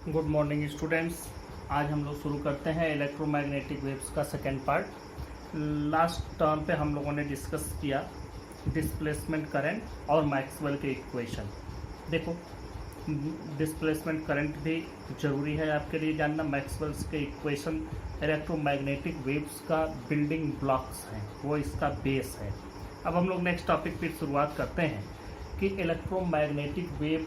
Good morning students. आज हम लोग शुरू करते हैं इलेक्ट्रोमैग्नेटिक वेव्स का सेकेंड पार्ट। लास्ट टर्म पे हम लोगों ने डिस्कस किया डिस्प्लेसमेंट करंट और मैक्सवेल के इक्वेशन। देखो, डिस्प्लेसमेंट करंट भी ज़रूरी है आपके लिए जानना। मैक्सवेल्स के इक्वेशन इलेक्ट्रोमैग्नेटिक वेव्स का बिल्डिंग ब्लॉक्स हैं, वो इसका बेस है। अब हम लोग नेक्स्ट टॉपिक पे शुरुआत करते हैं कि इलेक्ट्रोमैग्नेटिक वेव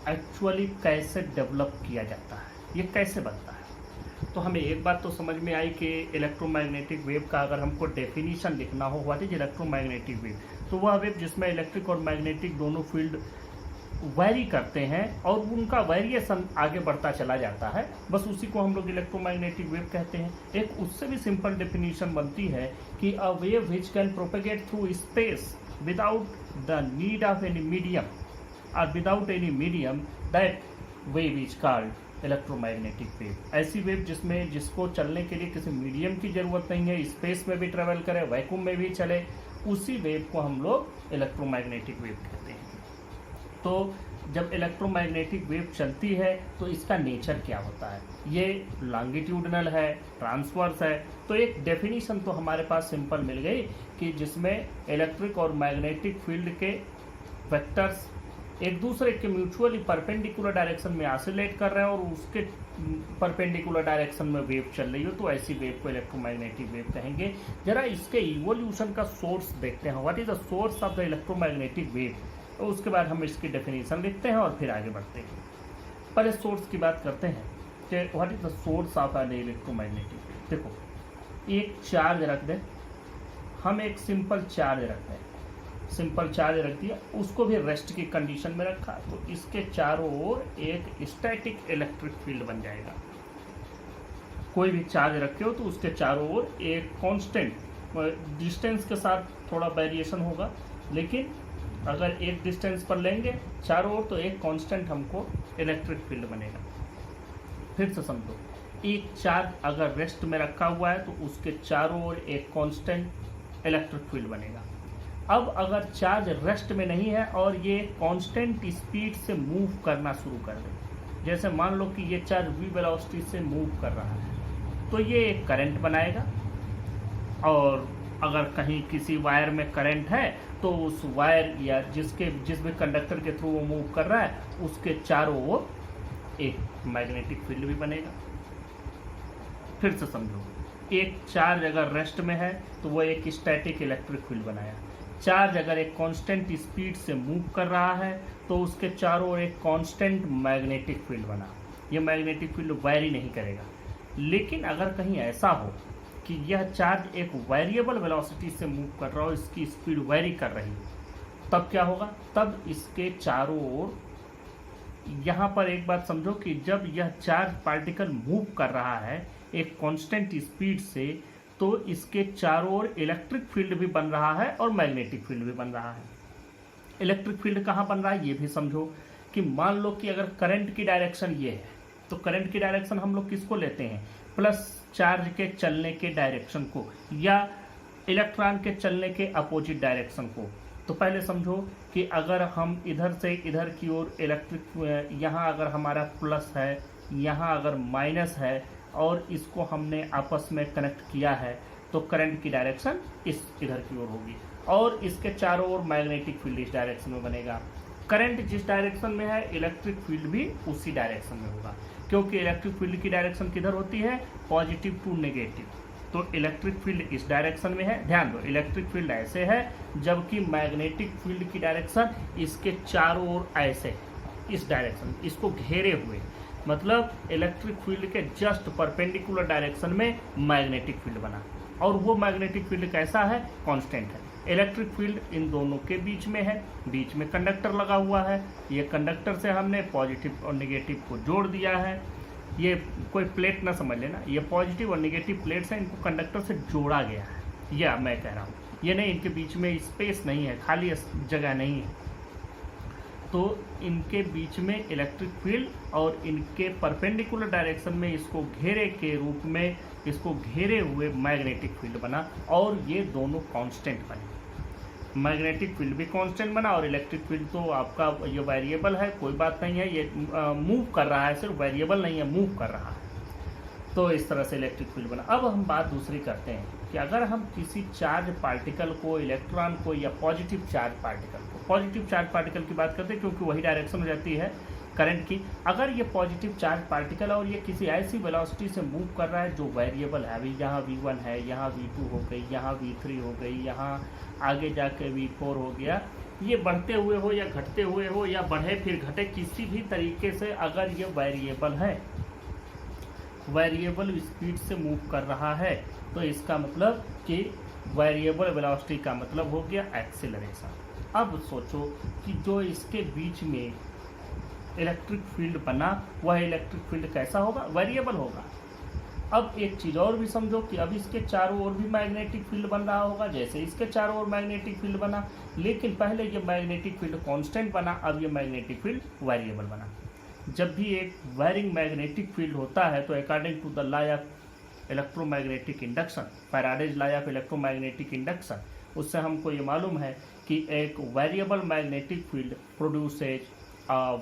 एक्चुअली कैसे डेवलप किया जाता है, ये कैसे बनता है। तो हमें एक बात तो समझ में आई कि इलेक्ट्रोमैग्नेटिक वेव का अगर हमको डेफिनेशन लिखना हो व्हाट इज इलेक्ट्रोमैग्नेटिक वेव, तो वह वेव जिसमें इलेक्ट्रिक और मैग्नेटिक दोनों फील्ड वैरी करते हैं और उनका वेरिएशन आगे बढ़ता चला जाता है, बस उसी को हम लोग इलेक्ट्रोमैग्नेटिक वेव कहते हैं। एक उससे भी सिंपल डेफिनेशन बनती है कि a wave which can propagate through space without the need of any medium or without any medium, that wave is called electromagnetic wave। ऐसी वेव जिसको चलने के लिए किसी मीडियम की ज़रूरत नहीं है, स्पेस में भी ट्रेवल करे, वैक्यूम में भी चले, उसी वेव को हम लोग इलेक्ट्रोमैग्नेटिक वेव कहते हैं। तो जब इलेक्ट्रोमैग्नेटिक वेव चलती है तो इसका नेचर क्या होता है, ये लॉन्गिट्यूडनल है, ट्रांसवर्स है। तो एक डेफिनेशन तो हमारे पास सिंपल मिल गई कि जिसमें इलेक्ट्रिक और मैग्नेटिक फील्ड के वेक्टर्स एक दूसरे के म्यूचुअली परपेंडिकुलर डायरेक्शन में ऑसिलेट कर रहे हैं और उसके परपेंडिकुलर डायरेक्शन में वेव चल रही हो, तो ऐसी वेव को इलेक्ट्रोमैग्नेटिक वेव कहेंगे। जरा इसके इवोल्यूशन का सोर्स देखते हैं, what is the source of the electromagnetic wave. तो उसके बाद हम इसकी डेफिनेशन लिखते हैं और फिर आगे बढ़ते हैं। पहले सोर्स की बात करते हैं कि what is the source of an electromagnetic wave. देखो, एक चार्ज रख दें, हम एक सिंपल चार्ज रखते हैं, सिंपल चार्ज रख दिया, उसको भी रेस्ट की कंडीशन में रखा, तो इसके चारों ओर एक स्टैटिक इलेक्ट्रिक फील्ड बन जाएगा। कोई भी चार्ज रखे हो तो उसके चारों ओर एक कांस्टेंट डिस्टेंस के साथ थोड़ा वेरिएशन होगा, लेकिन अगर एक डिस्टेंस पर लेंगे चारों ओर तो एक कांस्टेंट हमको इलेक्ट्रिक फील्ड बनेगा। फिर से समझो, एक चार्ज अगर रेस्ट में रखा हुआ है तो उसके चारों ओर एक कांस्टेंट इलेक्ट्रिक फील्ड बनेगा। अब अगर चार्ज रेस्ट में नहीं है और ये कांस्टेंट स्पीड से मूव करना शुरू कर दे, जैसे मान लो कि ये चार्ज v वेलोसिटी से मूव कर रहा है, तो ये एक करंट बनाएगा। और अगर कहीं किसी वायर में करंट है तो उस वायर या जिस भी कंडक्टर के थ्रू वो मूव कर रहा है उसके चारों ओर एक मैग्नेटिक फील्ड भी बनेगा। फिर से समझो, एक चार्ज अगर रेस्ट में है तो वो एक स्टैटिक इलेक्ट्रिक फील्ड बनाया। चार्ज अगर एक कांस्टेंट स्पीड से मूव कर रहा है तो उसके चारों ओर एक कांस्टेंट मैग्नेटिक फील्ड बना। ये मैग्नेटिक फील्ड वैरी नहीं करेगा। लेकिन अगर कहीं ऐसा हो कि यह चार्ज एक वेरिएबल वेलोसिटी से मूव कर रहा हो, इसकी स्पीड वैरी कर रही हो, तब क्या होगा, तब इसके चारों ओर, यहाँ पर एक बात समझो कि जब यह चार्ज पार्टिकल मूव कर रहा है एक कांस्टेंट स्पीड से, तो इसके चारों ओर इलेक्ट्रिक फील्ड भी बन रहा है और मैग्नेटिक फील्ड भी बन रहा है। इलेक्ट्रिक फील्ड कहाँ बन रहा है ये भी समझो कि मान लो कि अगर करंट की डायरेक्शन ये है तो करंट की डायरेक्शन हम लोग किसको लेते हैं, प्लस चार्ज के चलने के डायरेक्शन को या इलेक्ट्रॉन के चलने के अपोजिट डायरेक्शन को। तो पहले समझो कि अगर हम इधर से इधर की ओर इलेक्ट्रिक, यहाँ अगर हमारा प्लस है, यहाँ अगर माइनस है और इसको हमने आपस में कनेक्ट किया है, तो करंट की डायरेक्शन इस इधर की ओर होगी और इसके चारों ओर मैग्नेटिक फील्ड इस डायरेक्शन में बनेगा। करंट जिस डायरेक्शन में है इलेक्ट्रिक फील्ड भी उसी डायरेक्शन में होगा, क्योंकि इलेक्ट्रिक फील्ड की डायरेक्शन किधर होती है, पॉजिटिव टू नेगेटिव। तो इलेक्ट्रिक फील्ड इस डायरेक्शन में है, ध्यान दो इलेक्ट्रिक फील्ड ऐसे है, जबकि मैग्नेटिक फील्ड की डायरेक्शन इसके चारों ओर ऐसे, इस डायरेक्शन, इसको घेरे हुए, मतलब इलेक्ट्रिक फील्ड के जस्ट परपेंडिकुलर डायरेक्शन में मैग्नेटिक फील्ड बना। और वो मैग्नेटिक फील्ड कैसा है, कांस्टेंट है। इलेक्ट्रिक फील्ड इन दोनों के बीच में है, बीच में कंडक्टर लगा हुआ है, ये कंडक्टर से हमने पॉजिटिव और नेगेटिव को जोड़ दिया है। ये कोई प्लेट ना समझ लेना, ये पॉजिटिव और नेगेटिव प्लेट्स हैं, इनको कंडक्टर से जोड़ा गया है, यह मैं कह रहा हूँ। ये नहीं, इनके बीच में स्पेस नहीं है, खाली जगह नहीं है। तो इनके बीच में इलेक्ट्रिक फील्ड और इनके परपेंडिकुलर डायरेक्शन में इसको घेरे के रूप में, इसको घेरे हुए मैग्नेटिक फील्ड बना और ये दोनों कांस्टेंट बने। मैग्नेटिक फील्ड भी कांस्टेंट बना और इलेक्ट्रिक फील्ड तो आपका ये वेरिएबल है, कोई बात नहीं है, ये मूव कर रहा है, सिर्फ वेरिएबल नहीं है, मूव कर रहा है। तो इस तरह से इलेक्ट्रिक फील्ड बना। अब हम बात दूसरी करते हैं कि अगर हम किसी चार्ज पार्टिकल को, इलेक्ट्रॉन को या पॉजिटिव चार्ज पार्टिकल को, पॉजिटिव चार्ज पार्टिकल की बात करते हैं क्योंकि वही डायरेक्शन हो जाती है करंट की। अगर ये पॉजिटिव चार्ज पार्टिकल और ये किसी ऐसी वेलोसिटी से मूव कर रहा है जो वेरिएबल है, अभी यहाँ v1 है, यहाँ v2 हो गई, यहाँ v3 हो गई, यहाँ आगे जाके v4 हो गया, ये बढ़ते हुए हो या घटते हुए हो या बढ़े फिर घटे, किसी भी तरीके से अगर ये वेरिएबल है, वेरिएबल स्पीड से मूव कर रहा है, तो इसका मतलब कि वेरिएबल वेलोसिटी का मतलब हो गया एक्सीलरेशन। अब सोचो कि जो इसके बीच में इलेक्ट्रिक फील्ड बना वह इलेक्ट्रिक फील्ड कैसा होगा, वेरिएबल होगा। अब एक चीज़ और भी समझो कि अब इसके चारों ओर भी मैग्नेटिक फील्ड बन रहा होगा, जैसे इसके चारों ओर मैग्नेटिक फील्ड बना, लेकिन पहले ये मैग्नेटिक फील्ड कांस्टेंट बना, अब ये मैग्नेटिक फील्ड वेरिएबल बना। जब भी एक वेरिंग मैग्नेटिक फील्ड होता है तो according to the law of electromagnetic induction, Faraday's law of electromagnetic induction, उससे हमको ये मालूम है कि एक variable magnetic field produces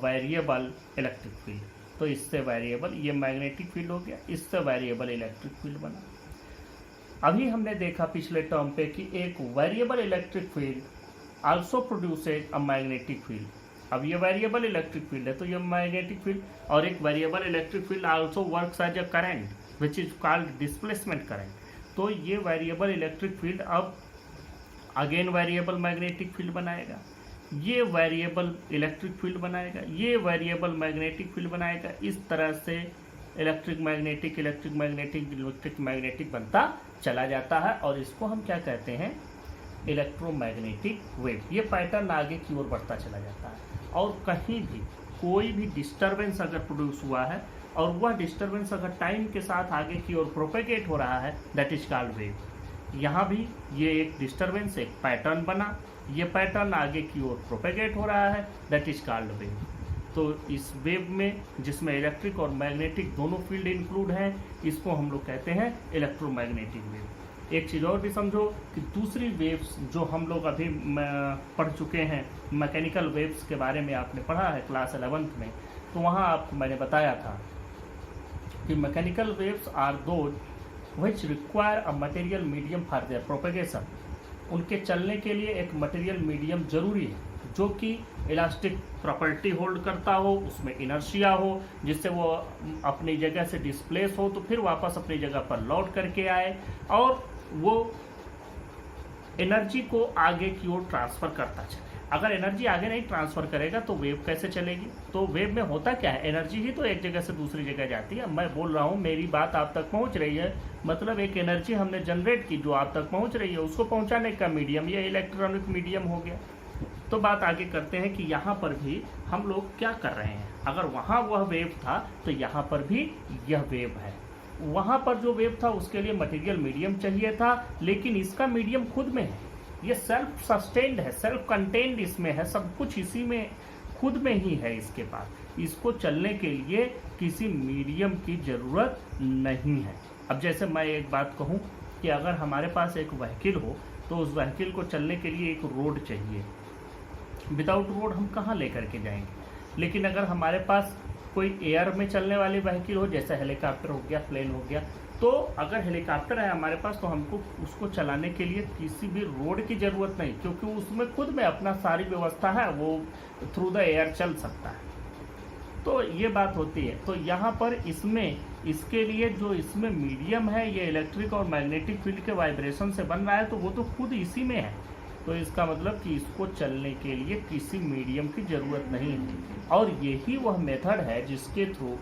variable electric field. तो इससे वेरिएबल, ये मैग्नेटिक फील्ड हो गया, इससे वेरिएबल इलेक्ट्रिक फील्ड बना। अभी हमने देखा पिछले टर्म पे कि एक variable electric field also produces a magnetic field. अब ये वेरिएबल इलेक्ट्रिक फील्ड है तो ये मैग्नेटिक फील्ड, और एक variable electric field also works as a current which is called displacement current. तो ये वेरिएबल इलेक्ट्रिक फील्ड अब अगेन वेरिएबल मैग्नेटिक फील्ड बनाएगा, ये वेरिएबल इलेक्ट्रिक फील्ड बनाएगा, ये वेरिएबल मैग्नेटिक फील्ड बनाएगा। इस तरह से electric magnetic, electric magnetic, electric magnetic बनता चला जाता है, और इसको हम क्या कहते हैं, इलेक्ट्रोमैग्नेटिक वेव। ये पैटर्न आगे की ओर बढ़ता चला जाता है, और कहीं भी कोई भी डिस्टर्बेंस अगर प्रोड्यूस हुआ है और वह डिस्टर्बेंस अगर टाइम के साथ आगे की ओर प्रोपेगेट हो रहा है, दैट इज कॉल्ड वेव। यहाँ भी ये एक डिस्टर्बेंस, एक पैटर्न बना, ये पैटर्न आगे की ओर प्रोपेगेट हो रहा है, दैट इज कॉल्ड वेव। तो इस वेव में जिसमें इलेक्ट्रिक और मैग्नेटिक दोनों फील्ड इंक्लूड हैं, इसको हम लोग कहते हैं इलेक्ट्रोमैग्नेटिक वेव। एक चीज़ और भी समझो कि दूसरी वेव्स जो हम लोग अभी पढ़ चुके हैं, मैकेनिकल वेव्स के बारे में आपने पढ़ा है क्लास 11th में, तो वहाँ आपको मैंने बताया था कि mechanical waves are those which require a material medium for their propagation. उनके चलने के लिए एक मटेरियल मीडियम जरूरी है जो कि इलास्टिक प्रॉपर्टी होल्ड करता हो, उसमें इनर्शिया हो, जिससे वो अपनी जगह से डिस्प्लेस हो तो फिर वापस अपनी जगह पर लौट करके आए, और वो एनर्जी को आगे की ओर ट्रांसफ़र करता चले। अगर एनर्जी आगे नहीं ट्रांसफ़र करेगा तो वेव कैसे चलेगी। तो वेव में होता क्या है, एनर्जी ही तो एक जगह से दूसरी जगह जाती है। मैं बोल रहा हूँ, मेरी बात आप तक पहुँच रही है, मतलब एक एनर्जी हमने जनरेट की जो आप तक पहुँच रही है, उसको पहुँचाने का मीडियम ये इलेक्ट्रॉनिक मीडियम हो गया। तो बात आगे करते हैं कि यहाँ पर भी हम लोग क्या कर रहे हैं। अगर वहाँ वह वेव था तो यहाँ पर भी यह वेव है। वहाँ पर जो वेव था उसके लिए मटेरियल मीडियम चाहिए था, लेकिन इसका मीडियम खुद में है, ये सेल्फ सस्टेन्ड है, सेल्फ कंटेन्ड इसमें है, सब कुछ इसी में खुद में ही है इसके पास। इसको चलने के लिए किसी मीडियम की ज़रूरत नहीं है। अब जैसे मैं एक बात कहूँ कि अगर हमारे पास एक व्हीकल हो तो उस व्हीकल को चलने के लिए एक रोड चाहिए। विदाउट रोड हम कहाँ लेकर के जाएंगे। लेकिन अगर हमारे पास कोई एयर में चलने वाली व्हीकल हो, जैसे हेलीकॉप्टर हो गया, प्लेन हो गया, तो अगर हेलीकॉप्टर है हमारे पास तो हमको उसको चलाने के लिए किसी भी रोड की ज़रूरत नहीं, क्योंकि उसमें खुद में अपना सारी व्यवस्था है, वो थ्रू द एयर चल सकता है। तो ये बात होती है। तो यहाँ पर इसमें इसके लिए जो इसमें मीडियम है ये इलेक्ट्रिक और मैग्नेटिक फील्ड के वाइब्रेशन से बन रहा है, तो वो तो खुद इसी में है। तो इसका मतलब कि इसको चलने के लिए किसी मीडियम की ज़रूरत नहीं है, और यही वह मेथड है जिसके थ्रू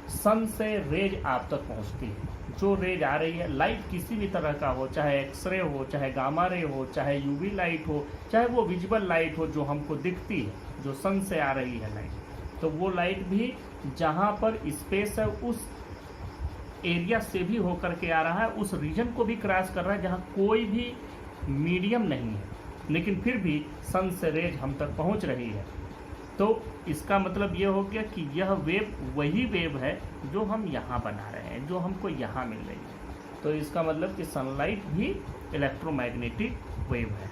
सन से रेज आप तक पहुंचती है। जो रेज आ रही है, लाइट किसी भी तरह का हो, चाहे एक्सरे हो, चाहे गामा रे हो, चाहे यूवी लाइट हो, चाहे वो विजिबल लाइट हो जो हमको दिखती है, जो सन से आ रही है लाइट, तो वो लाइट भी जहाँ पर स्पेस है उस एरिया से भी होकर के आ रहा है, उस रीजन को भी क्रॉस कर रहा है जहाँ कोई भी मीडियम नहीं है, लेकिन फिर भी सन से रेज हम तक पहुँच रही है। तो इसका मतलब ये हो गया कि यह वेव वही वेव है जो हम यहाँ बना रहे हैं, जो हमको यहाँ मिल रही है। तो इसका मतलब कि सनलाइट भी इलेक्ट्रोमैग्नेटिक वेव है।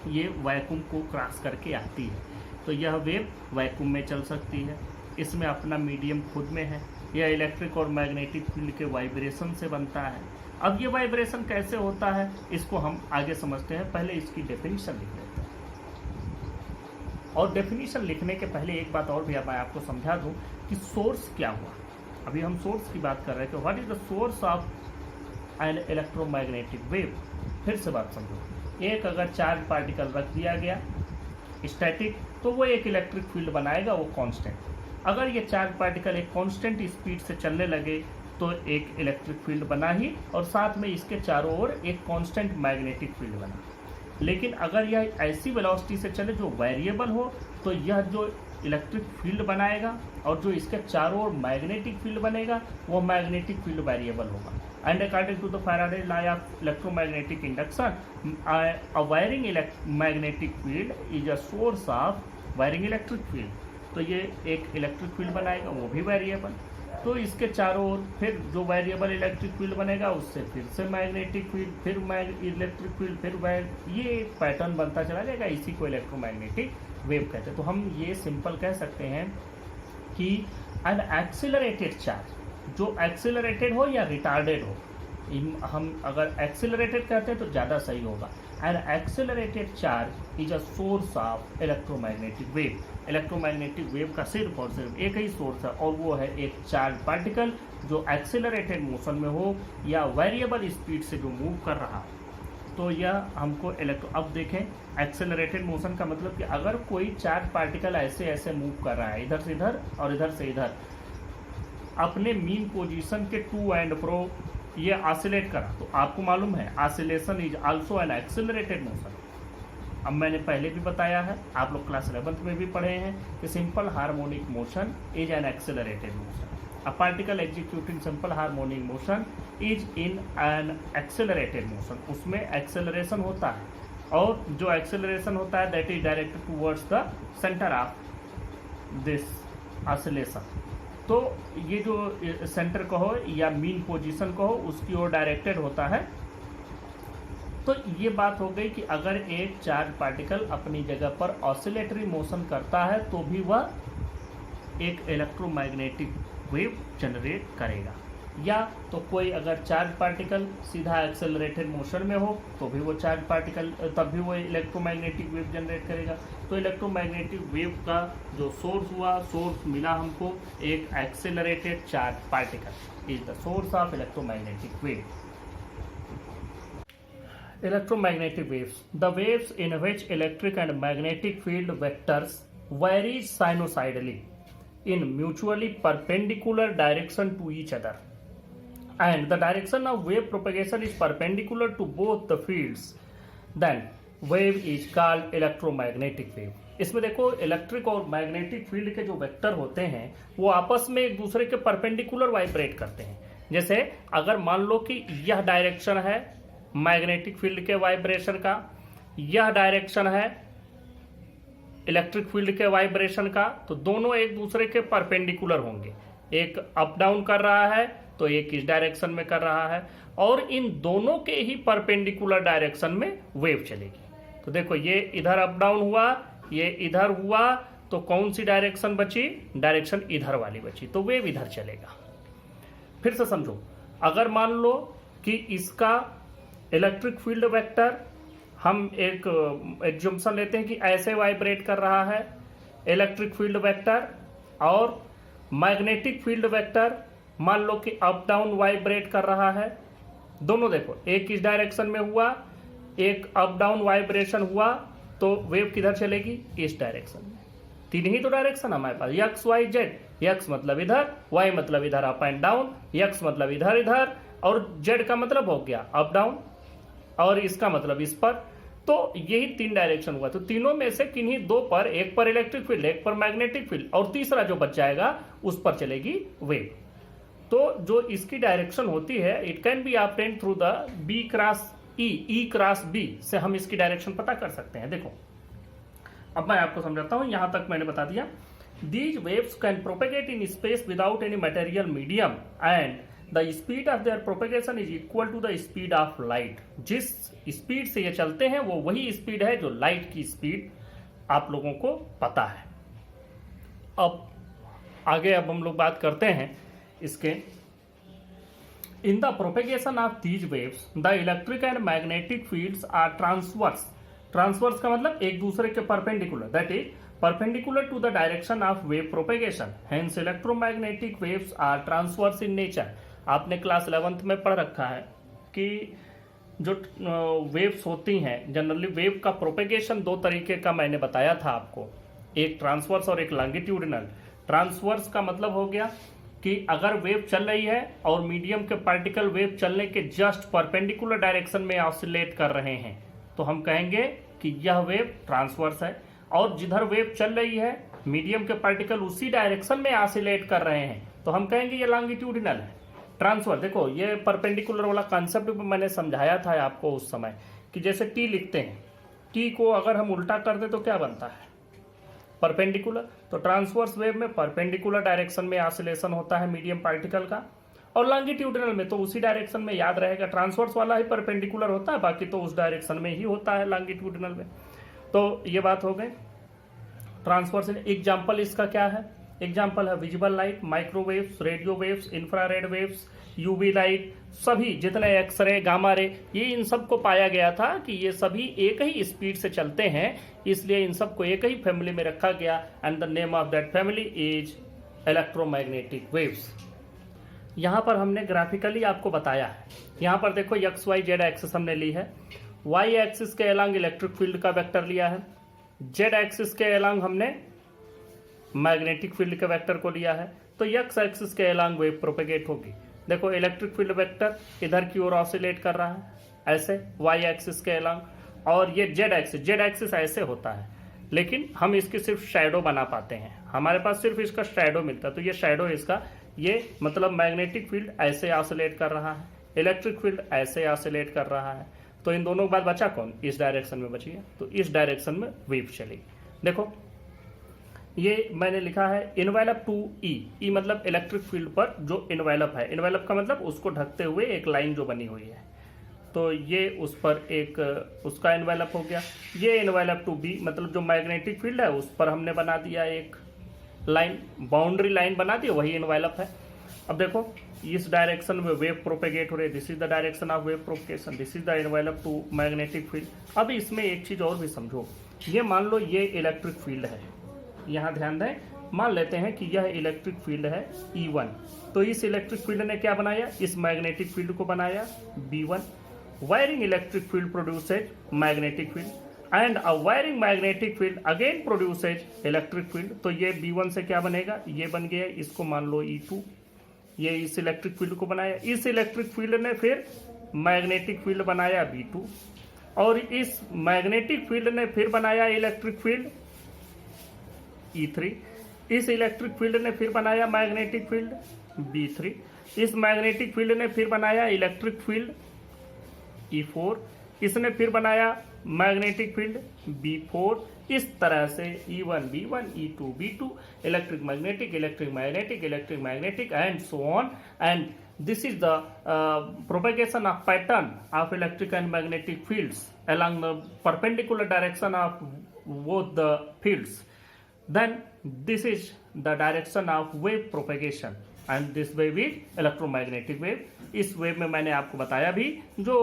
ये वैक्यूम को क्रॉस करके आती है, तो यह वेव वैक्यूम में चल सकती है। इसमें अपना मीडियम खुद में है। यह इलेक्ट्रिक और मैग्नेटिक फील्ड के वाइब्रेशन से बनता है। अब ये वाइब्रेशन कैसे होता है इसको हम आगे समझते हैं, पहले इसकी डेफिनेशन लिख लेते हैं। और डेफिनेशन लिखने के पहले एक बात और भी मैं आपको समझा दूं कि सोर्स क्या हुआ। अभी हम सोर्स की बात कर रहे हैं कि what is the source of an electromagnetic wave. फिर से बात समझो, एक अगर चार्ज पार्टिकल रख दिया गया स्टैटिक, तो वो एक इलेक्ट्रिक फील्ड बनाएगा, वो कांस्टेंट। अगर ये चार्ज पार्टिकल एक कांस्टेंट स्पीड से चलने लगे तो एक इलेक्ट्रिक फील्ड बना ही, और साथ में इसके चारों ओर एक कांस्टेंट मैग्नेटिक फील्ड बना। लेकिन अगर यह ऐसी वेलोसिटी से चले जो वेरिएबल हो, तो यह जो इलेक्ट्रिक फील्ड बनाएगा और जो इसके चारों ओर मैग्नेटिक फील्ड बनेगा, वो मैग्नेटिक फील्ड वेरिएबल होगा। And according to the Faraday law of electromagnetic induction, a varying magnetic field is a source of varying electric field. तो ये एक इलेक्ट्रिक फील्ड बनाएगा, वो भी वेरिएबल। तो इसके चारों ओर फिर जो वेरिएबल इलेक्ट्रिक फील्ड बनेगा, उससे फिर से मैग्नेटिक फील्ड, फिर इलेक्ट्रिक फील्ड, फिर ये एक पैटर्न बनता चला जाएगा। इसी को इलेक्ट्रोमैग्नेटिक वेव कहते हैं। तो हम ये सिंपल कह सकते हैं कि एन एक्सिलरेटेड चार्ज, जो एक्सिलरेटेड हो या रिटार्डेड हो, हम अगर एक्सिलरेटेड कहते हैं तो ज़्यादा सही होगा। An accelerated charge is a source of electromagnetic wave. Electromagnetic wave का सिर्फ और सिर्फ एक ही सोर्स है, और वो है एक चार्ज पार्टिकल जो एक्सिलरेटेड मोशन में हो या वेरिएबल स्पीड से जो मूव कर रहा हो। तो यह हमको अब देखें, एक्सेलरेटेड मोशन का मतलब कि अगर कोई चार्ज पार्टिकल ऐसे ऐसे मूव कर रहा है, इधर से इधर और इधर से इधर, अपने मीन पोजीशन के टू एंड फ्रो ये ऑसिलेट करा, तो आपको मालूम है oscillation is also an accelerated motion. अब मैंने पहले भी बताया है, आप लोग क्लास 11th में भी पढ़े हैं कि simple harmonic motion is an accelerated motion. A particle executing simple harmonic motion is in an accelerated motion। उसमें acceleration होता है, और जो acceleration होता है that is directed towards the center of this oscillation। तो ये जो सेंटर कहो या मीन पोजीशन कहो, उसकी ओर डायरेक्टेड होता है। तो ये बात हो गई कि अगर एक चार्ज पार्टिकल अपनी जगह पर ऑसिलेटरी मोशन करता है तो भी वह एक इलेक्ट्रोमैग्नेटिक वेव जनरेट करेगा। या तो कोई अगर चार्ज पार्टिकल सीधा एक्सेलरेटेड मोशन में हो तो भी वो चार्ज पार्टिकल, तब भी वो इलेक्ट्रोमैग्नेटिक वेव जनरेट करेगा। तो इलेक्ट्रोमैग्नेटिक वेव का जो सोर्स हुआ, सोर्स मिला हमको एक accelerated charge particle is the source of electromagnetic wave. Electromagnetic waves, the waves in which electric and magnetic field vectors vary sinusoidally in mutually perpendicular direction to each other, and the direction of wave propagation is perpendicular to both the fields, then wave is called electromagnetic wave। इसमें देखो, electric और magnetic field के जो vector होते हैं वो आपस में एक दूसरे के परपेंडिकुलर वाइब्रेट करते हैं। जैसे अगर मान लो कि यह डायरेक्शन है मैग्नेटिक फील्ड के वाइब्रेशन का, यह डायरेक्शन है इलेक्ट्रिक फील्ड के वाइब्रेशन का, तो दोनों एक दूसरे के परपेंडिकुलर होंगे। एक अप डाउन कर रहा है तो एक इस डायरेक्शन में कर रहा है, और इन दोनों के ही परपेंडिकुलर डायरेक्शन में वेव चलेगी। तो देखो, ये इधर अप डाउन हुआ, ये इधर हुआ, तो कौन सी डायरेक्शन बची? डायरेक्शन इधर वाली बची, तो वेव इधर चलेगा। फिर से समझो, अगर मान लो कि इसका इलेक्ट्रिक फील्ड वेक्टर हम एक एग्जम्पशन लेते हैं कि ऐसे वाइब्रेट कर रहा है इलेक्ट्रिक फील्ड वेक्टर, और मैग्नेटिक फील्ड वेक्टर मान लो कि अप डाउन वाइब्रेट कर रहा है। दोनों देखो, एक इस डायरेक्शन में हुआ, एक अप डाउन वाइब्रेशन हुआ, तो वेव किधर चलेगी? इस डायरेक्शन में। तीन ही तो डायरेक्शन हमारे पास, एक्स वाई जेड। एक्स मतलब इधर, वाई मतलब इधर अप एंड डाउन, एक्स मतलब इधर इधर, और जेड का मतलब हो गया अप डाउन, और इसका मतलब इस पर। तो यही तीन डायरेक्शन हुआ। तो तीनों में से किन्हीं दो पर, एक पर इलेक्ट्रिक फील्ड, एक पर मैग्नेटिक फील्ड, और तीसरा जो बच जाएगा उस पर चलेगी वेव। तो जो इसकी डायरेक्शन होती है, it can be obtained through the B cross E, E cross B से हम इसकी डायरेक्शन पता कर सकते हैं। देखो, अब मैं आपको समझाता हूं, यहां तक मैंने बता दिया। These waves can propagate in space without any material medium, and the speed of their propagation is equal to the speed of light. जिस स्पीड से ये चलते हैं वो वही स्पीड है जो लाइट की स्पीड आप लोगों को पता है। अब आगे हम लोग बात करते हैं इसके। In the propagation of these waves the electric and magnetic fields are transverse. Transverse का मतलब एक दूसरे के perpendicular, that is perpendicular to the direction of wave propagation. Hence electromagnetic waves are transverse in nature. आपने class 11th में पढ़ रखा है कि जो वेव्स होती हैं जनरली, वेव का प्रोपेगेशन दो तरीके का मैंने बताया था आपको, एक ट्रांसवर्स और एक लॉन्गिट्यूडिनल। ट्रांसवर्स का मतलब हो गया कि अगर वेव चल रही है और मीडियम के पार्टिकल वेव चलने के जस्ट परपेंडिकुलर डायरेक्शन में ऑसिलेट कर रहे हैं तो हम कहेंगे कि यह वेव ट्रांसवर्स है। और जिधर वेव चल रही है मीडियम के पार्टिकल उसी डायरेक्शन में ऑसिलेट कर रहे हैं तो हम कहेंगे ये लॉन्गिट्यूडिनल है। ट्रांसफर देखो, ये परपेंडिकुलर वाला कॉन्सेप्ट भी मैंने समझाया था आपको उस समय कि जैसे टी लिखते हैं, टी को अगर हम उल्टा कर दे तो क्या बनता है, परपेंडिकुलर। तो ट्रांसवर्स वेव में परपेंडिकुलर डायरेक्शन में ऑसिलेशन होता है मीडियम पार्टिकल का, और लॉन्गिट्यूडिनल में तो उसी डायरेक्शन में, याद रहेगा ट्रांसवर्स वाला ही परपेंडिकुलर होता है, बाकी तो उस डायरेक्शन में ही होता है लॉन्गिट्यूडिनल में। तो ये बात हो गई ट्रांसवर्स। एग्जाम्पल इसका क्या है, एग्जाम्पल है visible light, microwaves, radio waves, infrared waves, UV light, सभी जितने एक्सरे, गामा रे, ये इन सब को पाया गया था कि ये सभी एक ही स्पीड से चलते हैं, इसलिए इन सबको एक ही फैमिली में रखा गया and the name of that family is electromagnetic waves. यहाँ पर हमने ग्राफिकली आपको बताया है। यहाँ पर देखो एक्स वाई जेड एक्सिस हमने ली है, वाई एक्सिस के अलोंग इलेक्ट्रिक फील्ड का वेक्टर लिया है, जेड एक्सिस के अलोंग हमने मैग्नेटिक फील्ड के वेक्टर को लिया है, तो एक्स एक्सिस के अलोंग वेव प्रोपेगेट होगी। देखो इलेक्ट्रिक फील्ड वेक्टर इधर की ओर ऑसिलेट कर रहा है ऐसे वाई एक्सिस के अलोंग, और ये जेड एक्सिस ऐसे होता है, लेकिन हम इसकी सिर्फ शैडो बना पाते हैं, हमारे पास सिर्फ इसका शैडो मिलता है, तो ये शैडो इसका, ये मतलब मैग्नेटिक फील्ड ऐसे ऑसिलेट कर रहा है, इलेक्ट्रिक फील्ड ऐसे ऑसिलेट कर रहा है, तो इन दोनों के बाद बचा कौन, इस डायरेक्शन में बची है, तो इस डायरेक्शन में वेव चलेगी। देखो ये मैंने लिखा है इनवेलप टू ई मतलब इलेक्ट्रिक फील्ड पर जो इनवेलप है, इनवेलप का मतलब उसको ढकते हुए एक लाइन जो बनी हुई है, तो ये उस पर एक उसका इनवेलप हो गया। ये इनवेलप टू बी मतलब जो मैग्नेटिक फील्ड है उस पर हमने बना दिया एक लाइन, बाउंड्री लाइन बना दी, वही इनवेलप है। अब देखो इस डायरेक्शन में वेव प्रोपेगेट हो रही है, this is the direction of wave propagation, this is the envelope to magnetic field. अब इसमें एक चीज और भी समझो, ये मान लो ये इलेक्ट्रिक फील्ड है, यहाँ ध्यान दें, मान लेते हैं कि यह इलेक्ट्रिक फील्ड है E1, तो इस इलेक्ट्रिक फील्ड ने क्या बनाया, इस मैग्नेटिक फील्ड को बनाया B1। Wiring electric field produces magnetic field and a varying magnetic field again produces electric field, तो ये B1 से क्या बनेगा, ये बन गया, इसको मान लो E2, ये इस इलेक्ट्रिक फील्ड को बनाया, इस इलेक्ट्रिक फील्ड ने फिर मैग्नेटिक फील्ड बनाया B2, और इस मैग्नेटिक फील्ड ने फिर बनाया इलेक्ट्रिक फील्ड E3, इस इलेक्ट्रिक फील्ड ने फिर बनाया मैग्नेटिक फील्ड B3, इस मैग्नेटिक फील्ड ने फिर बनाया इलेक्ट्रिक फील्ड E4, इसने फिर बनाया मैग्नेटिक फील्ड B4, इस तरह से E1 B1 E2 B2, electric magnetic electric magnetic electric magnetic and so on, and this is the propagation of pattern of electric and magnetic fields along the perpendicular direction of both the fields. Then this is the direction of wave propagation and this wave is electromagnetic wave. इस wave में मैंने आपको बताया भी जो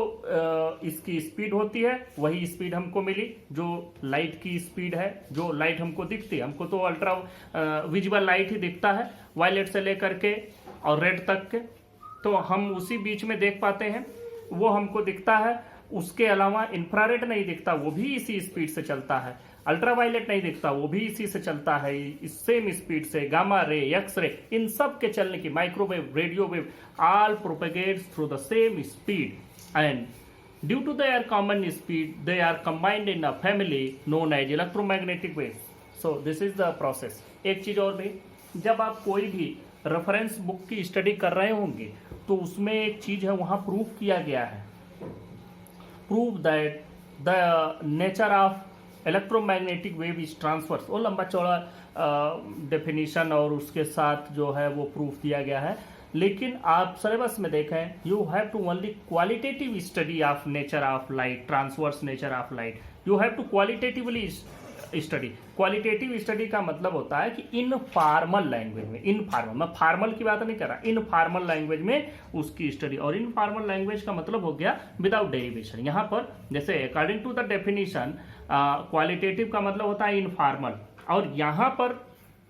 इसकी speed होती है वही स्पीड हमको मिली जो लाइट की स्पीड है, जो लाइट हमको दिखती है, हमको तो अल्ट्रा विजुअल लाइट ही दिखता है, वायलेट से लेकर के और रेड तक के, तो हम उसी बीच में देख पाते हैं, वो हमको दिखता है। उसके अलावा इंफ्रारेड नहीं दिखता, वो भी इसी स्पीड से चलता है। अल्ट्रावायलेट नहीं दिखता, वो भी इसी से चलता है, इस सेम स्पीड से। गामा रे, एक्स रे, इन सब के चलने की, microwave, radio wave, all propagates through the same speed and due to their common speed they are combined in a family known as electromagnetic wave. So this is the process. एक चीज और भी, जब आप कोई भी रेफरेंस बुक की study कर रहे होंगे तो उसमें एक चीज है, वहां प्रूव किया गया है, prove that the nature of electromagnetic wave is transverse. वो लंबा चौड़ा डेफिनेशन और उसके साथ जो है वो प्रूफ दिया गया है। लेकिन आप सिलेबस में देखें, you have to only qualitative study of nature of light, transverse nature of light, you have to qualitatively study. Qualitative study का मतलब होता है कि इनफॉर्मल लैंग्वेज में, इनफॉर्मल, मैं फॉर्मल की बात नहीं कर रहा, इनफॉर्मल लैंग्वेज में उसकी स्टडी। और इनफॉर्मल लैंग्वेज का मतलब हो गया विदाउट डेरिवेशन। यहाँ पर जैसे according to the definition qualitative का मतलब होता है इनफॉर्मल, और यहाँ पर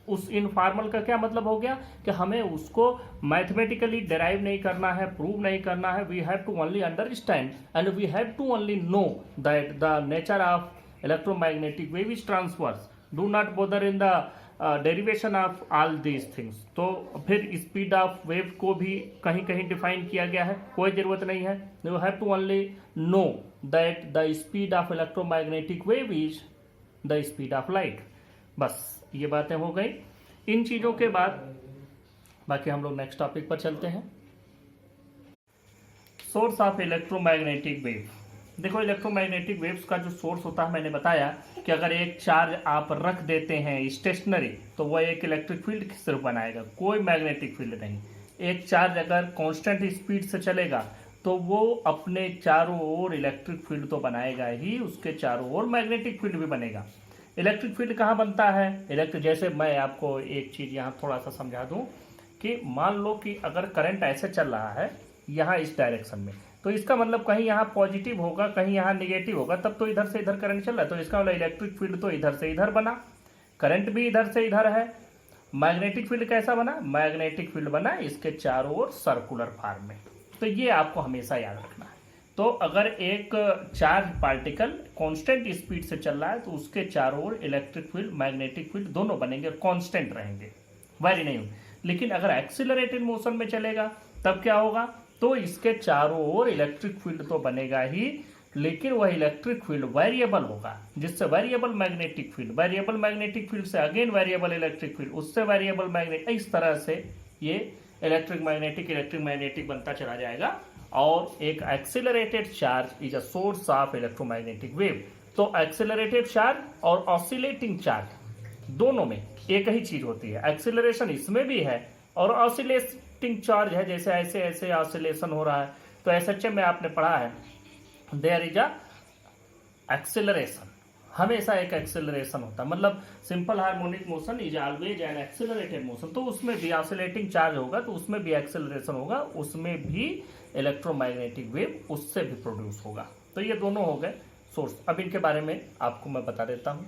उस इनफॉर्मल का क्या मतलब हो गया कि हमें उसको मैथमेटिकली डिराइव नहीं करना है, प्रूव नहीं करना है। We have to only understand and we have to only know that the nature of electromagnetic wave is transverse, do not bother in the derivation of all these things। तो फिर speed of wave को भी कहीं कहीं define किया गया है, कोई जरूरत नहीं है। You have to only know that the speed of electromagnetic wave is the speed of light. बस ये बातें हो गई। इन चीजों के बाद बाकी हम लोग नेक्स्ट टॉपिक पर चलते हैं। Source of electromagnetic wave. देखो, इलेक्ट्रोमैग्नेटिक वेव्स का जो सोर्स होता है, मैंने बताया कि अगर एक चार्ज आप रख देते हैं स्टेशनरी तो वह एक इलेक्ट्रिक फील्ड सिर्फ बनाएगा, कोई मैग्नेटिक फील्ड नहीं। एक चार्ज अगर कांस्टेंट स्पीड से चलेगा तो वो अपने चारों ओर इलेक्ट्रिक फील्ड तो बनाएगा ही, उसके चारों ओर मैग्नेटिक फील्ड भी बनेगा। इलेक्ट्रिक फील्ड कहाँ बनता है? इलेक्ट्रिक, जैसे मैं आपको एक चीज़ यहाँ थोड़ा सा समझा दूँ कि मान लो कि अगर करंट ऐसे चल रहा है यहाँ इस डायरेक्शन में, तो इसका मतलब कहीं यहाँ पॉजिटिव होगा, कहीं यहाँ निगेटिव होगा, तब तो इधर से इधर करंट चल रहा है, तो इसका मतलब इलेक्ट्रिक फील्ड तो इधर से इधर बना, करंट भी इधर से इधर है। मैग्नेटिक फील्ड कैसा बना? मैग्नेटिक फील्ड बना इसके चारों ओर सर्कुलर फॉर्म में। तो ये आपको हमेशा याद रखना है। तो अगर एक चार्ज पार्टिकल कांस्टेंट स्पीड से चल रहा है तो उसके चारों ओर इलेक्ट्रिक फील्ड, मैग्नेटिक फील्ड दोनों बनेंगे, कांस्टेंट रहेंगे, वेरी नहीं होंगे। लेकिन अगर एक्सीलरेटेड मोशन में चलेगा तब क्या होगा? तो इसके चारों ओर इलेक्ट्रिक फील्ड तो बनेगा ही, लेकिन वह इलेक्ट्रिक फील्ड वेरिएबल होगा, जिससे variable magnetic field, variable magnetic field से अगेन वेरिएबल इलेक्ट्रिक फील्ड, उससे वेरिएबल मैग्नेटिक, इस तरह से ये इलेक्ट्रिक मैग्नेटिक बनता चला जाएगा। और एक accelerated charge is a source of electromagnetic wave. तो एक्सीलरेटेड चार्ज और ऑसिलेटिंग चार्ज दोनों में एक ही चीज होती है, एक्सीलरेशन इसमें भी है और ऑसिलेटिंग चार्ज है, जैसे ऐसे ऐसे ऑसिलेशन हो रहा है। तो एसएचएम में आपने पढ़ा है देयर इज अ एक्सीलरेशन, हमेशा एक एक्सीलरेशन होता है, मतलब simple harmonic motion is always an accelerated motion. तो उसमें भी ऑसिलेटिंग चार्ज होगा तो उसमें भी एक्सीलरेशन होगा, उसमें भी इलेक्ट्रोमैग्नेटिक वेव उससे भी प्रोड्यूस होगा। तो ये दोनों हो गए सोर्स। अब इनके बारे में आपको मैं बता देता हूं।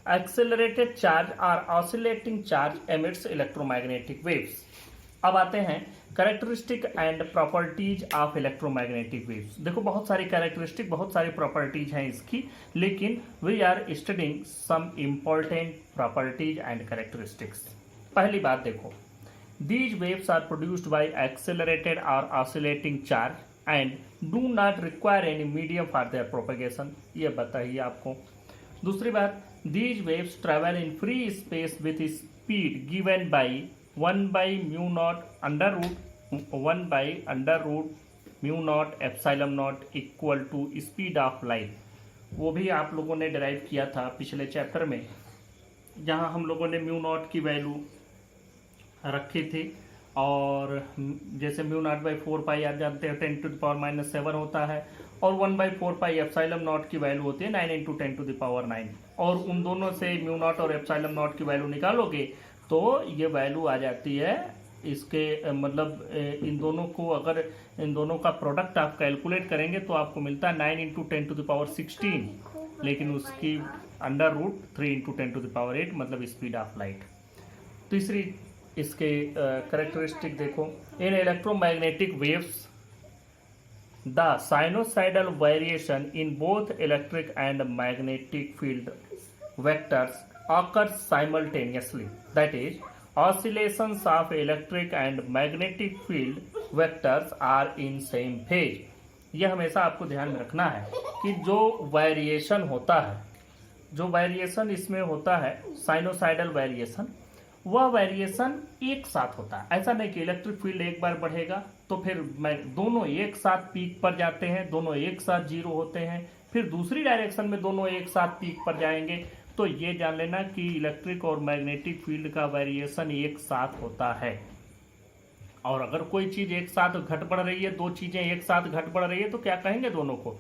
एक्सेलरेटेड चार्ज और oscillating charge emits electromagnetic waves. अब आते हैं characteristic and properties of electromagnetic waves. देखो, बहुत सारी कैरेक्टरिस्टिक, बहुत सारी प्रॉपर्टीज हैं इसकी, लेकिन we are studying some important properties and characteristics. पहली बात देखो, these waves are produced by accelerated और oscillating charge and do not require any medium for their propagation. ये बताइए आपको। दूसरी बात, these waves travel in free space with speed given by 1 by mu naught under root mu naught epsilon naught equal to speed of light। वो भी आप लोगों ने डिराइव किया था पिछले चैप्टर में, जहाँ हम लोगों ने म्यू नॉट की वैल्यू रखी थी, और जैसे म्यू नॉट बाई 4 पाई आप जानते हैं 10⁻⁻7 होता है, और 1/4 पाई एप्सिलॉन नॉट की वैल्यू होती है 9 × 10⁻9। और उन दोनों से म्यू नॉट और एप्सिलॉन नॉट की वैल्यू निकालोगे तो ये वैल्यू आ जाती है इसके, मतलब इन दोनों को, अगर इन दोनों का प्रोडक्ट आप कैलकुलेट करेंगे तो आपको मिलता है 9 × 10⁻16, लेकिन उसकी अंडर रूट 3 × 10⁸, मतलब स्पीड ऑफ लाइट। तीसरी इसके करेक्टरिस्टिक देखो, इन electromagnetic waves the sinusoidal variation in both electric and magnetic field vectors occurs simultaneously, that is oscillations of electric and magnetic field vectors are in same phase। यह हमेशा आपको ध्यान में रखना है कि जो वेरिएशन होता है, जो वेरिएशन इसमें होता है साइनोसाइडल वेरिएशन, वह वेरिएशन एक साथ होता है। ऐसा नहीं कि इलेक्ट्रिक फील्ड एक बार बढ़ेगा तो फिर दोनों एक साथ पीक पर जाते हैं, दोनों एक साथ जीरो होते हैं, फिर दूसरी डायरेक्शन में दोनों एक साथ पीक पर जाएंगे। तो ये जान लेना कि इलेक्ट्रिक और मैग्नेटिक फील्ड का वेरिएशन एक साथ होता है। और अगर कोई चीज़ एक साथ घट बढ़ रही है, दो चीज़ें एक साथ घट बढ़ रही है, तो क्या कहेंगे दोनों को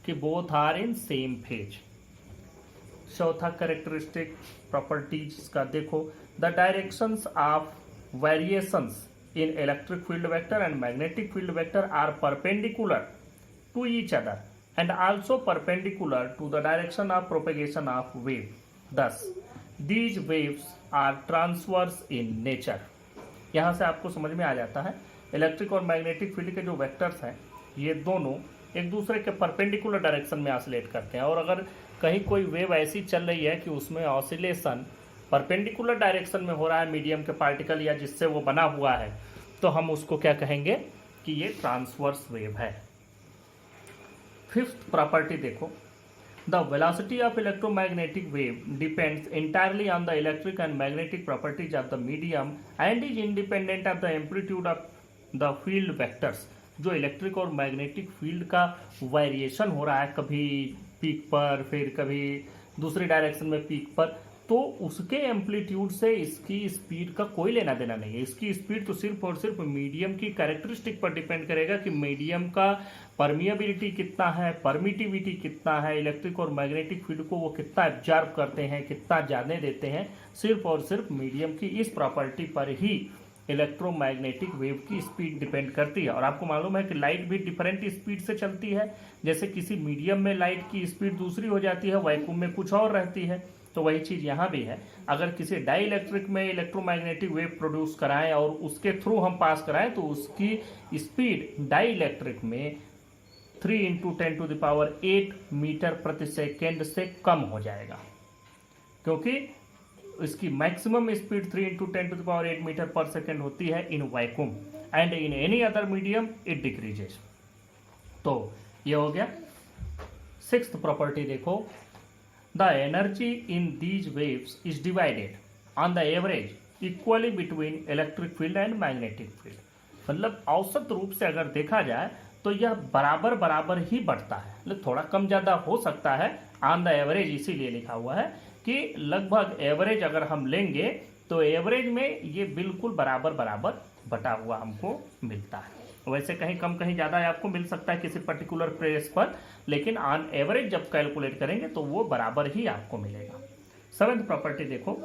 कि both are in same phase. चौथा कैरेक्टरिस्टिक प्रॉपर्टीज का देखो, the directions of variations in electric field vector and magnetic field vector are perpendicular to each other and also perpendicular to the direction of propagation of wave. Thus, these waves are transverse in nature. यहाँ से आपको समझ में आ जाता है electric और magnetic field के जो वेक्टर्स हैं ये दोनों एक दूसरे के परपेंडिकुलर डायरेक्शन में ऑसिलेट करते हैं, और अगर कहीं कोई वेव ऐसी चल रही है कि उसमें ऑसिलेशन परपेंडिकुलर डायरेक्शन में हो रहा है मीडियम के पार्टिकल या जिससे वो बना हुआ है, तो हम उसको क्या कहेंगे कि ये ट्रांसवर्स वेव है। फिफ्थ प्रॉपर्टी देखो, the velocity of electromagnetic wave depends entirely on the electric and magnetic properties of the medium and is independent of the amplitude of the field vectors. जो इलेक्ट्रिक और magnetic field का variation हो रहा है, कभी peak पर फिर कभी दूसरी डायरेक्शन में पीक पर, तो उसके एम्पलीट्यूड से इसकी स्पीड का कोई लेना देना नहीं है। इसकी स्पीड तो सिर्फ और सिर्फ मीडियम की कैरेक्टरिस्टिक पर डिपेंड करेगा कि मीडियम का परमिएबिलिटी कितना है, परमिटिविटी कितना है, इलेक्ट्रिक और मैग्नेटिक फील्ड को वो कितना एब्जॉर्ब करते हैं, कितना जाने देते हैं। सिर्फ और सिर्फ मीडियम की इस प्रॉपर्टी पर ही इलेक्ट्रोमैग्नेटिक वेव की स्पीड डिपेंड करती है। और आपको मालूम है कि लाइट भी डिफरेंट स्पीड से चलती है। जैसे किसी मीडियम में लाइट की स्पीड दूसरी हो जाती है, वैक्यूम में कुछ और रहती है, तो वही चीज़ यहाँ भी है। अगर किसी डाई इलेक्ट्रिक में इलेक्ट्रोमैग्नेटिक वेव प्रोड्यूस कराएं और उसके थ्रू हम पास कराएं, तो उसकी स्पीड डाई इलेक्ट्रिक में 3 × 10⁸ मीटर प्रति सेकेंड से कम हो जाएगा, क्योंकि इसकी मैक्सिमम स्पीड 3 × 10⁸ मीटर पर सेकेंड होती है in vacuum, and in any other medium it decreases. तो ये हो गया। सिक्स्थ प्रॉपर्टी देखो, the energy in these waves is divided on the average equally between electric field and magnetic field. मतलब औसत रूप से अगर देखा जाए तो यह बराबर बराबर ही बढ़ता है, मतलब थोड़ा कम ज़्यादा हो सकता है। ऑन द एवरेज इसीलिए लिखा हुआ है कि लगभग एवरेज अगर हम लेंगे तो एवरेज में ये बिल्कुल बराबर बराबर बटा हुआ हमको मिलता है। वैसे कहीं कम कहीं ज़्यादा आपको मिल सकता है किसी पर्टिकुलर प्लेस पर, लेकिन ऑन एवरेज जब कैलकुलेट करेंगे तो वो बराबर ही आपको मिलेगा। सेवेंथ प्रॉपर्टी देखो,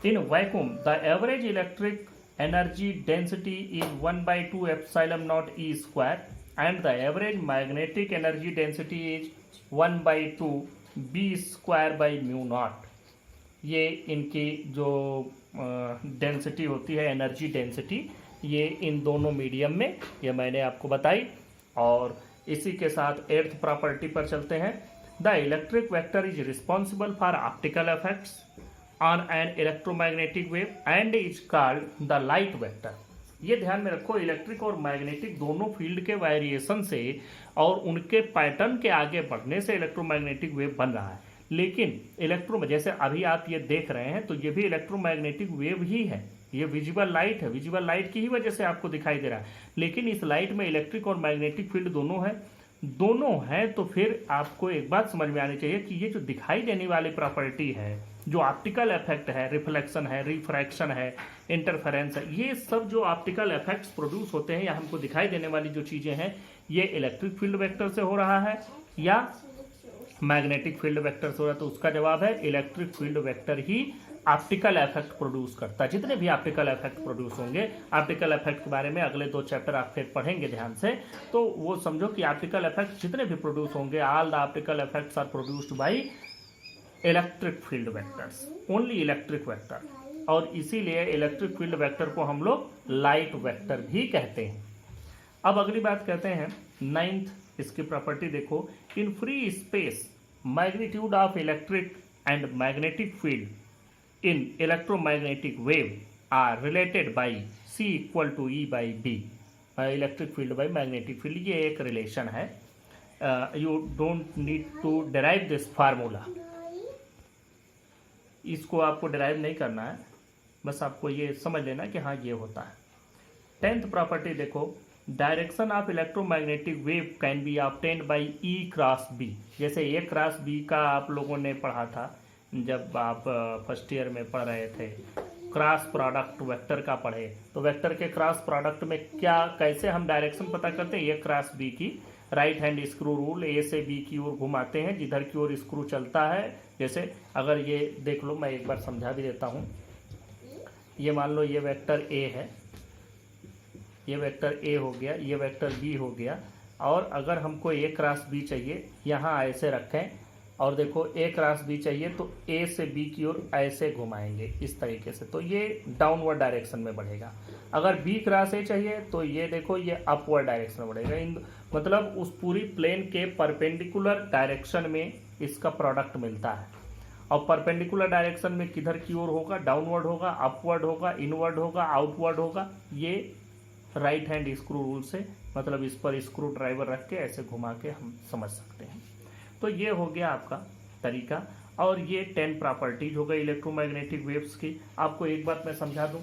in vacuum the average electric energy density is 1/2 ε0 E² and the average magnetic energy density is 1/2 B²/μ0। ये इनकी जो डेंसिटी होती है, एनर्जी डेंसिटी, ये इन दोनों मीडियम में, ये मैंने आपको बताई। और इसी के साथ एट्थ प्रॉपर्टी पर चलते हैं। The electric vector is responsible for optical effects on an electromagnetic wave and is called the light vector. ये ध्यान में रखो, इलेक्ट्रिक और मैग्नेटिक दोनों फील्ड के वेरिएशन से और उनके पैटर्न के आगे बढ़ने से इलेक्ट्रोमैग्नेटिक वेव बन रहा है। लेकिन जैसे अभी आप ये देख रहे हैं तो ये भी इलेक्ट्रोमैग्नेटिक वेव ही है, ये विजिबल लाइट है, विजिबल लाइट की ही वजह से आपको दिखाई दे रहा है। लेकिन इस लाइट में इलेक्ट्रिक और मैग्नेटिक फील्ड दोनों हैं, तो फिर आपको एक बात समझ में आनी चाहिए कि ये जो दिखाई देने वाली प्रॉपर्टी है, जो ऑप्टिकल इफेक्ट है, रिफ्लेक्शन है, रिफ्रैक्शन है, इंटरफेरेंस है, ये सब जो ऑप्टिकल इफेक्ट्स प्रोड्यूस होते हैं या हमको दिखाई देने वाली जो चीज़ें हैं, ये इलेक्ट्रिक फील्ड वेक्टर से हो रहा है या मैग्नेटिक फील्ड वेक्टर से हो रहा है। तो उसका जवाब है इलेक्ट्रिक फील्ड वेक्टर ही ऑप्टिकल इफेक्ट प्रोड्यूस करता है। जितने भी ऑप्टिकल इफेक्ट प्रोड्यूस होंगे, ऑप्टिकल इफेक्ट के बारे में अगले 2 चैप्टर आप फिर पढ़ेंगे ध्यान से, तो वो समझो कि ऑप्टिकल इफेक्ट जितने भी प्रोड्यूस होंगे, all the optical effects are produced by electric field vectors, only electric vector. और इसीलिए इलेक्ट्रिक फील्ड वेक्टर को हम लोग लाइट वेक्टर भी कहते हैं। अब अगली बात कहते हैं 9th, इसकी प्रॉपर्टी देखो, in free space magnitude of electric and magnetic field in electromagnetic wave are related by C = E/B, electric field by magnetic field, ये एक रिलेशन है। You don't need to derive this formula, इसको आपको derive नहीं करना है, बस आपको ये समझ लेना कि हाँ ये होता है। 10th प्रॉपर्टी देखो, direction of electromagnetic wave can be obtained by E×B। जैसे A×B का आप लोगों ने पढ़ा था जब आप फर्स्ट ईयर में पढ़ रहे थे क्रॉस प्रोडक्ट वेक्टर का पढ़े। तो वेक्टर के क्रॉस प्रोडक्ट में क्या, कैसे हम डायरेक्शन पता करते हैं, ए क्रॉस बी की राइट हैंड स्क्रू रूल, ए से बी की ओर घुमाते हैं, जिधर की ओर स्क्रू चलता है। जैसे अगर ये देख लो, मैं एक बार समझा भी देता हूँ। ये मान लो ये वेक्टर ए है, ये वेक्टर ए हो गया, ये वेक्टर बी हो गया, और अगर हमको ए क्रॉस बी चाहिए, यहाँ ऐसे रखें, और देखो ए क्रॉस बी चाहिए तो ए से बी की ओर ऐसे घुमाएंगे इस तरीके से, तो ये डाउनवर्ड डायरेक्शन में बढ़ेगा। अगर बी क्रॉस ए चाहिए तो ये देखो ये अपवर्ड डायरेक्शन में बढ़ेगा। मतलब उस पूरी प्लेन के परपेंडिकुलर डायरेक्शन में इसका प्रोडक्ट मिलता है। और परपेंडिकुलर डायरेक्शन में किधर की ओर होगा, डाउनवर्ड होगा, अपवर्ड होगा, इनवर्ड होगा, आउटवर्ड होगा। ये राइट हैंड स्क्रू रूल से, मतलब इस पर स्क्रू ड्राइवर रख के ऐसे घुमा के हम समझ सकते हैं। तो ये हो गया आपका तरीका। और ये 10 प्रॉपर्टीज हो गई इलेक्ट्रोमैग्नेटिक वेव्स की। आपको एक बात मैं समझा दूं,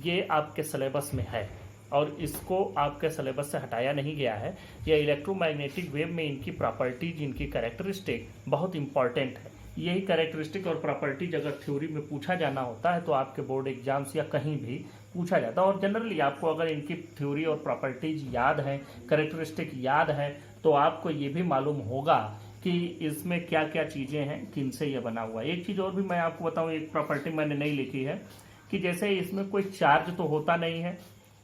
ये आपके सिलेबस में है और इसको आपके सिलेबस से हटाया नहीं गया है। ये इलेक्ट्रोमैग्नेटिक वेव में इनकी प्रॉपर्टीज, इनकी कैरेक्टरिस्टिक बहुत इंपॉर्टेंट है। यही कैरेक्टरिस्टिक और प्रॉपर्टीज अगर थ्योरी में पूछा जाना होता है तो आपके बोर्ड एग्जाम्स या कहीं भी पूछा जाता है। और जनरली आपको अगर इनकी थ्योरी और प्रॉपर्टीज याद है, कैरेक्टरिस्टिक याद है, तो आपको ये भी मालूम होगा कि इसमें क्या क्या चीज़ें हैं, किनसे ये बना हुआ है। एक चीज़ और भी मैं आपको बताऊं, एक प्रॉपर्टी मैंने नहीं लिखी है कि जैसे इसमें कोई चार्ज तो होता नहीं है,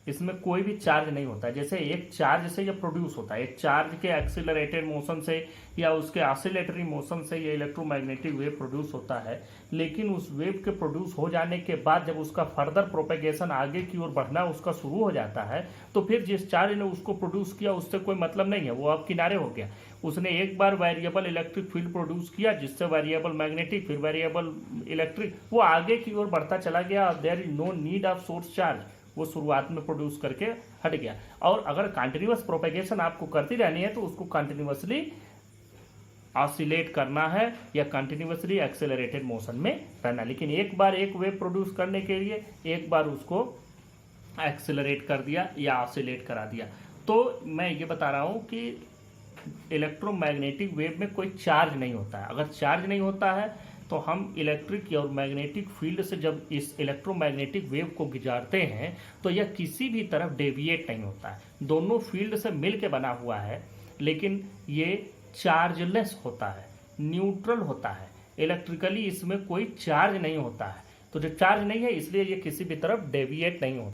इसमें कोई भी चार्ज नहीं होता है। जैसे एक चार्ज से ये प्रोड्यूस होता है, एक चार्ज के एक्सीलरेटेड मोशन से या उसके ऑसिलेटरी मोशन से ये इलेक्ट्रोमैग्नेटिक वेव प्रोड्यूस होता है। लेकिन उस वेव के प्रोड्यूस हो जाने के बाद जब उसका फर्दर प्रोपेगेशन आगे की ओर बढ़ना उसका शुरू हो जाता है, तो फिर जिस चार्ज ने उसको प्रोड्यूस किया उससे कोई मतलब नहीं है, वो अब किनारे हो गया। उसने एक बार वेरिएबल इलेक्ट्रिक फील्ड प्रोड्यूस किया, जिससे वेरिएबल मैग्नेटिक, फिर वेरिएबल इलेक्ट्रिक, वो आगे की ओर बढ़ता चला गया। There is no need of source charge, वो शुरुआत में प्रोड्यूस करके हट गया। और अगर कंटिन्यूअस प्रोपेगेशन आपको करती रहनी है तो उसको कंटिन्यूअसली ऑसिलेट करना है या कंटिन्यूअसली एक्सेलरेटेड मोशन में रहना। लेकिन एक बार एक वेव प्रोड्यूस करने के लिए एक बार उसको एक्सेलरेट कर दिया या ऑसिलेट करा दिया। तो मैं ये बता रहा हूँ कि इलेक्ट्रोमैग्नेटिक वेव में कोई चार्ज नहीं होता है। अगर चार्ज नहीं होता है तो हम इलेक्ट्रिक और मैग्नेटिक फील्ड से जब इस इलेक्ट्रोमैग्नेटिक वेव को गुजारते हैं तो यह किसी भी तरफ डेविएट नहीं होता है। दोनों फील्ड से मिल के बना हुआ है, लेकिन ये चार्जलेस होता है, न्यूट्रल होता है। इलेक्ट्रिकली इसमें कोई चार्ज नहीं होता है। तो जो चार्ज नहीं है इसलिए ये किसी भी तरफ डेविएट नहीं होता।